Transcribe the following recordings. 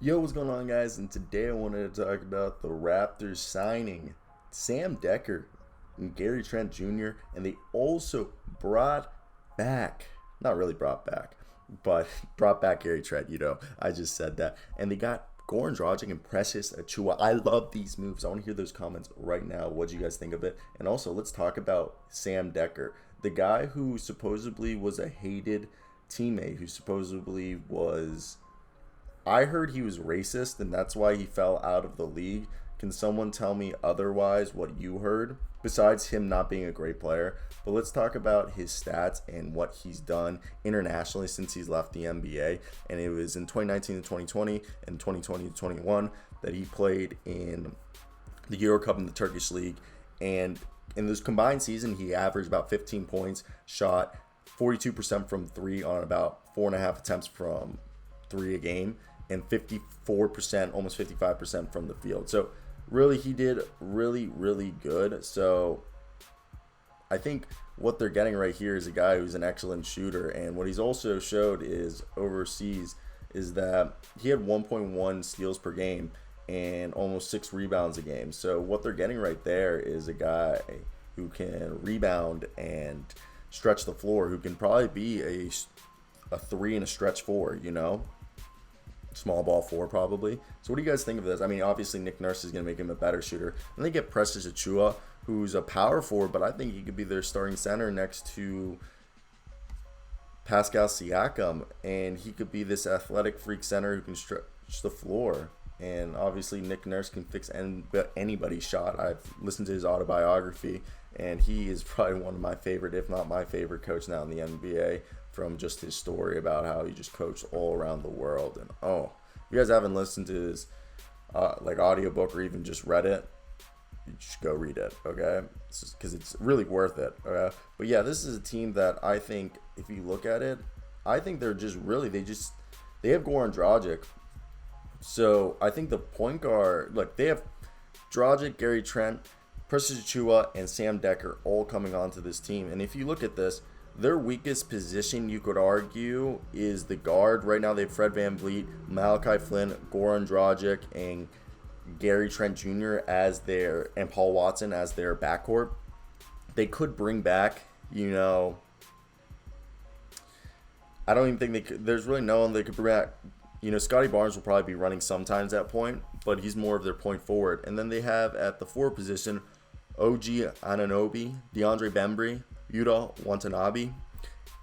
Yo, what's going on, guys? And today I wanted to talk about the Raptors signing Sam Dekker and Gary Trentt Jr. And they also brought back, not really brought back, but brought back Gary Trent. I just said that. And they got Goran Dragic and Precious Achua. I love these moves. I want to hear those comments right now. What do you guys think of it? And also, let's talk about Sam Dekker, the guy who supposedly was a hated teammate, who supposedly was, I heard he was racist and that's why he fell out of the league. Can someone tell me otherwise what you heard, besides him not being a great player? But let's talk about his stats and what he's done internationally since he's left the NBA. And it was in 2019 to 2020 and 2020 to 21 that he played in the Euro Cup and the Turkish League. And in this combined season, he averaged about 15 points, shot 42% from three on about 4.5 attempts from three a game, and 54%, almost 55% from the field. So really, he did really good. So I think what they're getting right here is a guy who's an excellent shooter. And what he's also showed is overseas is that he had 1.1 steals per game and almost 6 rebounds a game. So what they're getting right there is a guy who can rebound and stretch the floor, who can probably be a 3 and a stretch 4, small ball 4 probably. So what do you guys think of this? I mean, obviously Nick Nurse is going to make him a better shooter. And they get Precious Achua, who's a power forward, but I think he could be their starting center next to Pascal Siakam, and he could be this athletic freak center who can stretch the floor. And obviously Nick Nurse can fix anybody's shot. I've listened to his autobiography, and he is probably one of my favorite, if not my favorite coach now in the NBA, from just his story about how he just coached all around the world. And if you guys haven't listened to his audiobook or even just read it, you should go read it, okay? Because it's really worth it, okay? But yeah, this is a team that I think, if you look at it, I think they're just really, they have Goran Dragic. So I think the point guard, look, they have Dragic, Gary Trent, Precious Achua, and Sam Dekker all coming onto this team. And if you look at this, their weakest position, you could argue, is the guard. Right now they have Fred VanVleet, Malachi Flynn, Goran Dragic, and Gary Trentt Jr. and Paul Watson as their backcourt. They could bring back, I don't even think they could. There's really no one they could bring back. Scotty Barnes will probably be running sometimes at point, but he's more of their point forward. And then they have at the forward position OG Anunoby, DeAndre Bembry, Yuta Watanabe,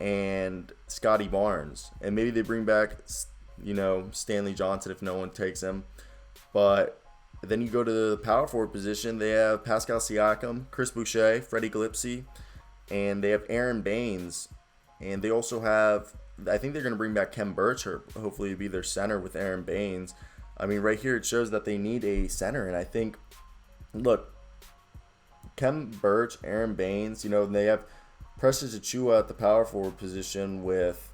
and Scotty Barnes. And maybe they bring back, Stanley Johnson if no one takes him. But then you go to the power forward position. They have Pascal Siakam, Chris Boucher, Freddie Gillespie, and they have Aaron Baines. And they also have, I think they're going to bring back Kem Birch, or hopefully be their center with Aaron Baines. I mean, right here it shows that they need a center. And I think, look, Kem Birch, Aaron Baines, they have Precious Achua at the power forward position with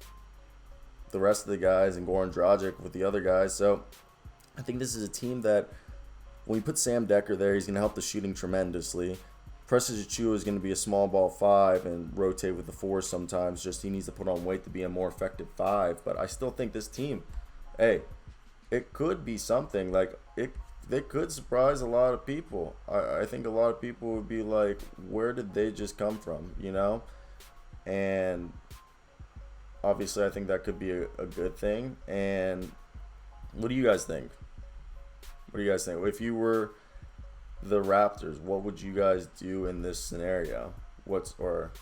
the rest of the guys, and Goran Dragic with the other guys. So I think this is a team that when you put Sam Dekker there, he's going to help the shooting tremendously. Precious Achua is going to be a small ball 5 and rotate with the 4 sometimes. Just he needs to put on weight to be a more effective 5. But I still think this team, it could be something. They could surprise a lot of people. I think a lot of people would be like, where did they just come from, And obviously I think that could be a good thing. And what do you guys think? If you were the Raptors, what would you guys do in this scenario? Or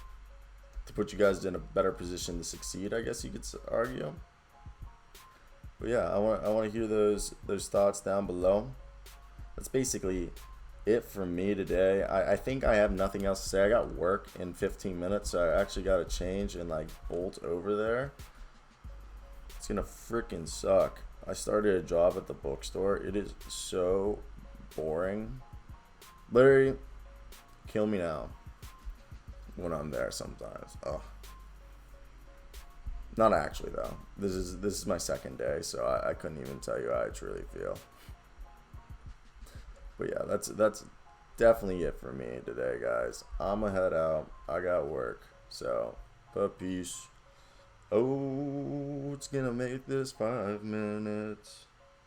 to put you guys in a better position to succeed, I guess you could argue. But yeah, I want to hear those thoughts down below. That's basically it for me today. I think I have nothing else to say. I got work in 15 minutes, so I actually got to change and bolt over there. It's gonna freaking suck. I started a job at the bookstore. It is so boring. Literally, kill me now when I'm there sometimes. Oh, not actually though. This is my second day, so I couldn't even tell you how I truly feel. But yeah, that's definitely it for me today, guys. I'ma head out. I got work. So, but peace. Oh, it's gonna make this 5 minutes.